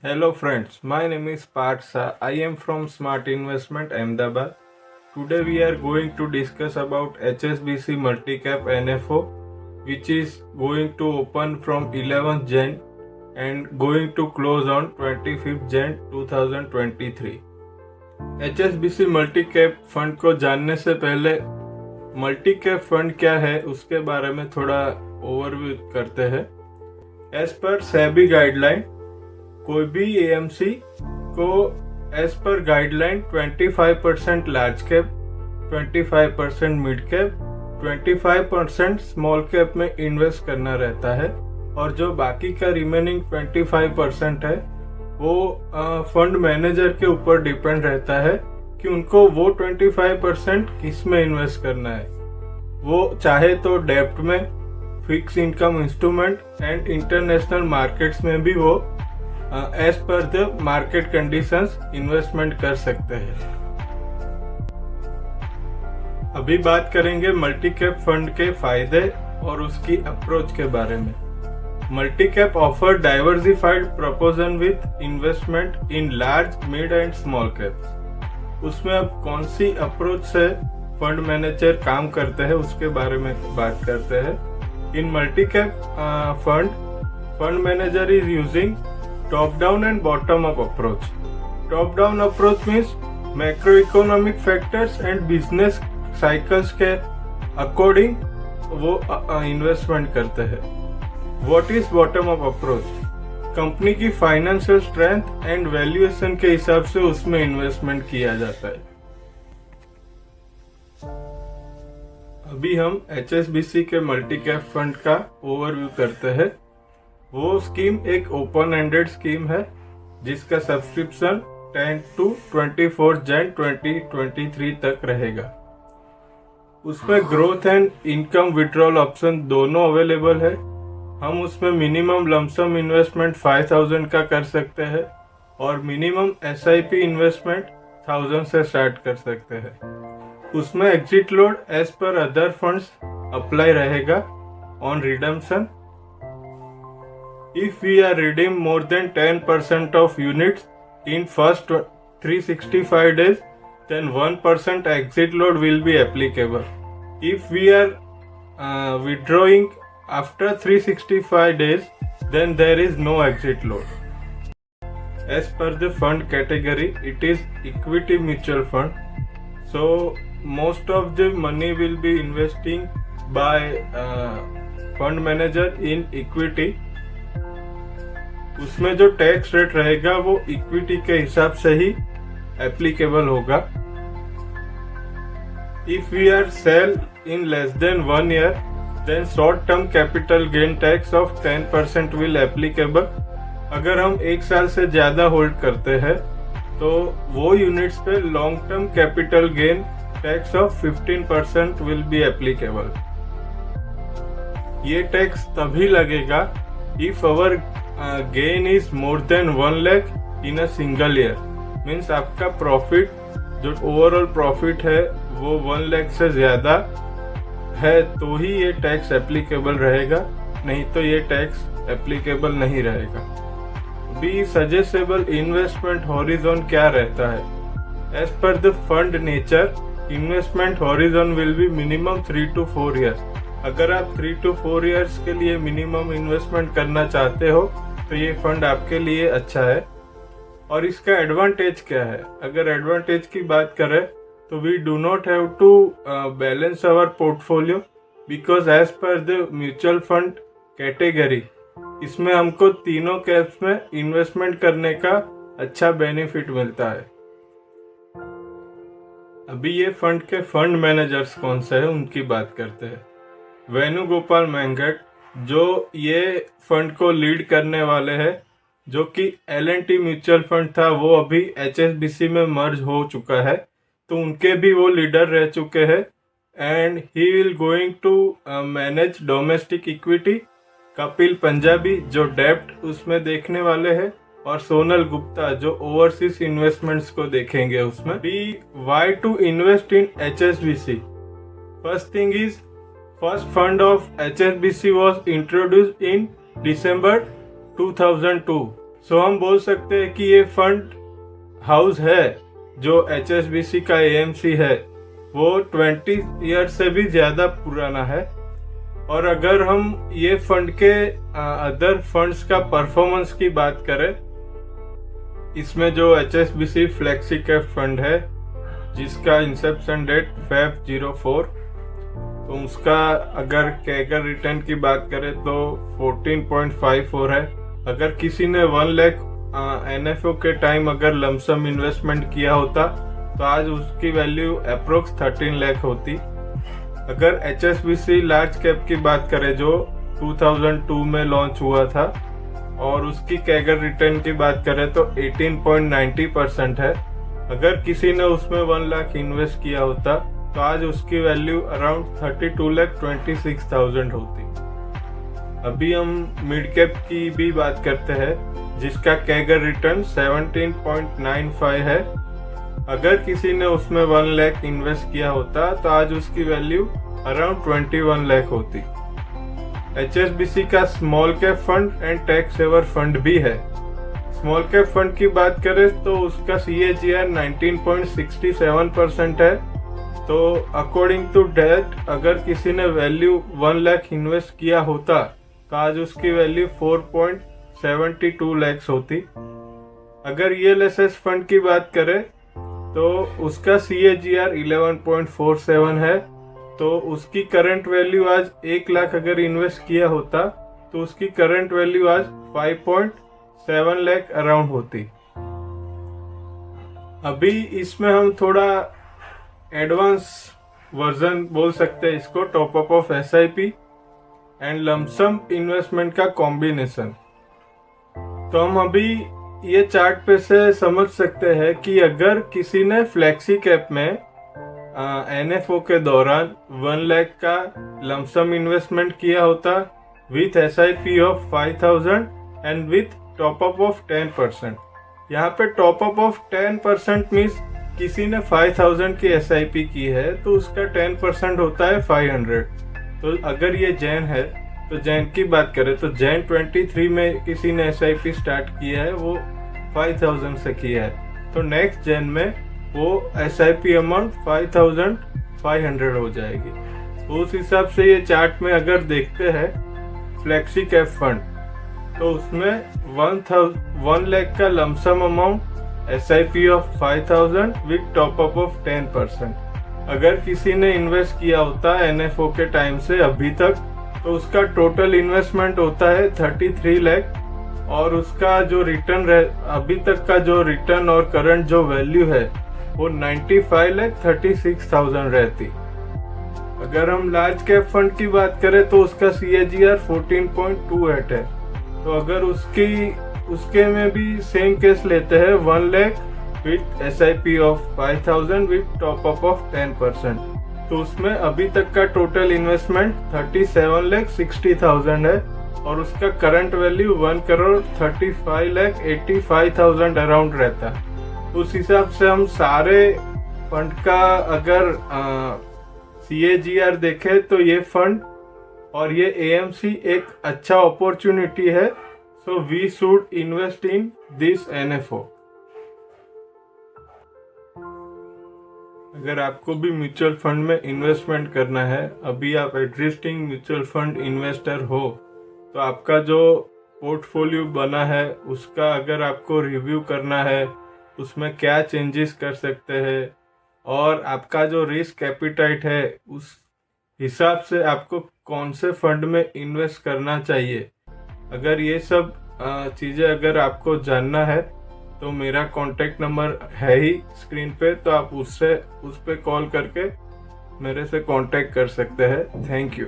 Hello friends, my name is Partha. I am from Smart Investment Ahmedabad. Today we are going to discuss about HSBC Multicap NFO, which is going to open from 11th Jan and going to close on 25th Jan 2023. HSBC Multicap fund को जानने से पहले multicap fund क्या है उसके बारे में थोड़ा ओवरव्यू करते हैं। एज पर सेबी गाइडलाइन कोई भी एएमसी को as per guideline 25% large cap, 25% mid cap, 25% small cap में इन्वेस्ट करना रहता है और जो बाकी का रिमेनिंग 25% है वो फंड मैनेजर के ऊपर डिपेंड रहता है कि उनको वो 25% किस में इन्वेस्ट करना है। वो चाहे तो डेब्ट में, fix income instrument and international markets में भी वो as per the market conditions investment कर सकते हैं। अभी बात करेंगे मल्टीकैप फंड के फायदे और उसकी अप्रोच के बारे में। Multicap offer diversified proposal with investment in large, mid and small caps. उसमें अब कौन सी अप्रोच से फंड मैनेजर काम करते हैं उसके बारे में बात करते हैं। In multicap fund manager is using top down and bottom up approach. Top down approach means macroeconomic factors and business cycles के according वो इन्वेस्टमेंट करते हैं। What is bottom up approach? Company की फाइनेंशियल स्ट्रेंथ एंड वैल्यूएशन के हिसाब से उसमें investment किया जाता है। अभी हम HSBC के मल्टीकैप फंड का ओवरव्यू करते हैं। वो स्कीम एक ओपन एंडेड स्कीम है जिसका सब्सक्रिप्शन 10 to 24 जन 2023 तक रहेगा। उसमें growth and income withdrawal option दोनों अवेलेबल है। हम उसमें मिनिमम लमसम इन्वेस्टमेंट 5000 का कर सकते हैं और मिनिमम SIP इन्वेस्टमेंट 1000 से स्टार्ट कर सकते हैं। उसमें exit load as per other funds apply रहेगा on redemption. If we are redeem more than 10% of units in first 365 days, then 1% exit load will be applicable. If we are withdrawing after 365 days, then there is no exit load. As per the fund category, it is equity mutual fund. So most of the money will be investing by fund manager in equity. उसमें जो tax rate रहेगा वो equity के हिसाब से ही applicable होगा। If we are sell in less than 1 year, then short term capital gain tax of 10% will applicable. अगर हम 1 साल से ज्यादा होल्ड करते हैं तो वो यूनिट्स पे long term capital gain tax of 15% will be applicable. ये टैक्स तभी लगेगा if our gain is more than 1 lakh in a single year. Means आपका प्रॉफिट जो ओवरऑल प्रॉफिट है वो 1 lakh से ज्यादा है तो ही ये टैक्स एप्लीकेबल रहेगा, नहीं तो ये टैक्स एप्लीकेबल नहीं रहेगा। बी सजेस्टेबल इन्वेस्टमेंट हॉरिजॉन क्या रहता है। As per the fund nature, investment horizon will be minimum 3 to 4 years। अगर आप 3 to 4 years के लिए मिनिमम इन्वेस्टमेंट करना चाहते हो तो ये फंड आपके लिए अच्छा है। और इसका एडवांटेज क्या है? अगर एडवांटेज की बात करें तो we do not have to balance our portfolio because as per the mutual fund category इसमें हमको तीनों कैप्स में इन्वेस्टमेंट करने का अच्छा बेनिफिट मिलता है। अभी ये फंड के फंड मैनेजर्स कौन से हैं उनकी बात करते हैं। वेणुगोपाल मैंगट जो ये फंड को लीड करने वाले हैं, जो कि L&T म्यूचुअल फंड था वो अभी HSBC में मर्ज हो चुका है तो उनके भी वो लीडर रह चुके हैं and he will going to manage domestic equity. Kapil Punjabi जो डेब्ट उसमें देखने वाले हैं और सोनल गुप्ता जो ओवरसीज इन्वेस्टमेंट्स को देखेंगे उसमें। Why to invest in HSBC? First thing is First fund of HSBC was introduced in December 2002. So हम बोल सकते हैं कि ये फंड हाउस है जो HSBC का AMC है वो 20 ईयर से भी ज़्यादा पुराना है। और अगर हम ये फंड के अदर फंड्स का परफॉर्मेंस की बात करें, इसमें जो HSBC फ्लेक्सी कैप फंड है जिसका इंसेप्शन डेट Feb 04, तो उसका अगर कैगर रिटर्न की बात करें तो 14.54 है। अगर किसी ने 1 लाख NFO के टाइम अगर लमसम इन्वेस्टमेंट किया होता तो आज उसकी वैल्यू अप्रोक्स 13 लाख होती। अगर HSBC लार्ज कैप की बात करें जो 2002 में लॉन्च हुआ था और उसकी कैगर रिटर्न की बात करें तो 18.90% है। अगर किसी ने उसमें 1 लाख इन्वेस्ट किया होता तो आज उसकी वैल्यू अराउंड 32,26,000 होती। अभी हम मिड कैप की भी बात करते हैं जिसका कैगर रिटर्न 17.95 है। अगर किसी ने उसमें 1 लाख इन्वेस्ट किया होता तो आज उसकी वैल्यू अराउंड 21 लाख होती। HSBC का small cap fund and tax saver fund भी है। स्मॉल कैप फंड की बात करें तो उसका CAGR 19.67% है। तो अकॉर्डिंग टू डेट अगर किसी ने वैल्यू 1 लाख इन्वेस्ट किया होता तो आज उसकी वैल्यू 4.72 लाख होती। अगर रियल एसेट्स फंड की बात करें तो उसका CAGR 11.47 है। तो उसकी करंट वैल्यू आज 1 लाख अगर इन्वेस्ट किया होता तो उसकी करंट वैल्यू आज 5.7 लाख अराउंड होती। अभी इसमें हम थोड़ा एडवांस वर्जन बोल सकते हैं इसको, top up of SIP and lump sum investment का कॉम्बिनेशन। तो हम अभी ये चार्ट पे से समझ सकते हैं कि अगर किसी ने फ्लेक्सी कैप में NFO के दौरान 1 लाख का लमसम इन्वेस्टमेंट किया होता with SIP of 5,000 and with top up of 10%। यहाँ पे टॉप अप ऑफ 10% मीन्स किसी ने 5,000 की SIP की है तो उसका 10% होता है 500। तो अगर ये जैन है तो जैन की बात करें तो जैन 23 में किसी ने SIP स्टार्ट किया है, वो 5,000 से किया है, तो नेक्स्ट जैन में वो SIP अमाउंट 5,500 हो जाएगी। तो उस हिसाब से ये चार्ट में अगर देखते हैं फ्लेक्सी कैप फंड तो उसमें 1 लाख का lump sum amount SIP of 5,000 with top up of 10%। अगर किसी ने इन्वेस्ट किया होता NFO के टाइम से अभी तक तो उसका टोटल इन्वेस्टमेंट होता है 33 लाख और उसका जो रिटर्न अभी तक का जो रिटर्न और करंट जो वैल्यू है वो 95,36,000 रहती। अगर हम लार्ज कैप फंड की बात करें तो उसका CAGR 14.28 है। तो अगर उसके में भी सेम केस लेते हैं 1 lakh with SIP of 5,000 with top up of 10%, तो उसमें अभी तक का टोटल इन्वेस्टमेंट 37,60,000 है और उसका करंट वैल्यू 1,35,85,000 अराउंड रहता है। उस हिसाब से हम सारे फंड का अगर CAGR देखें तो ये फंड और ये AMC एक अच्छा अपॉर्चुनिटी है। So we should invest in this NFO। अगर आपको भी म्यूचुअल फंड में इन्वेस्टमेंट करना है, अभी आप एग्जिस्टिंग म्यूचुअल फंड इन्वेस्टर हो तो आपका जो पोर्टफोलियो बना है उसका अगर आपको रिव्यू करना है, उसमें क्या चेंजेस कर सकते हैं और आपका जो रिस्क एपिटाइट है उस हिसाब से आपको कौन से फंड में इन्वेस्ट करना चाहिए, अगर ये सब चीज़ें अगर आपको जानना है तो मेरा कॉन्टैक्ट नंबर है ही स्क्रीन पे, तो आप उस पर कॉल करके मेरे से कांटेक्ट कर सकते हैं। Thank you.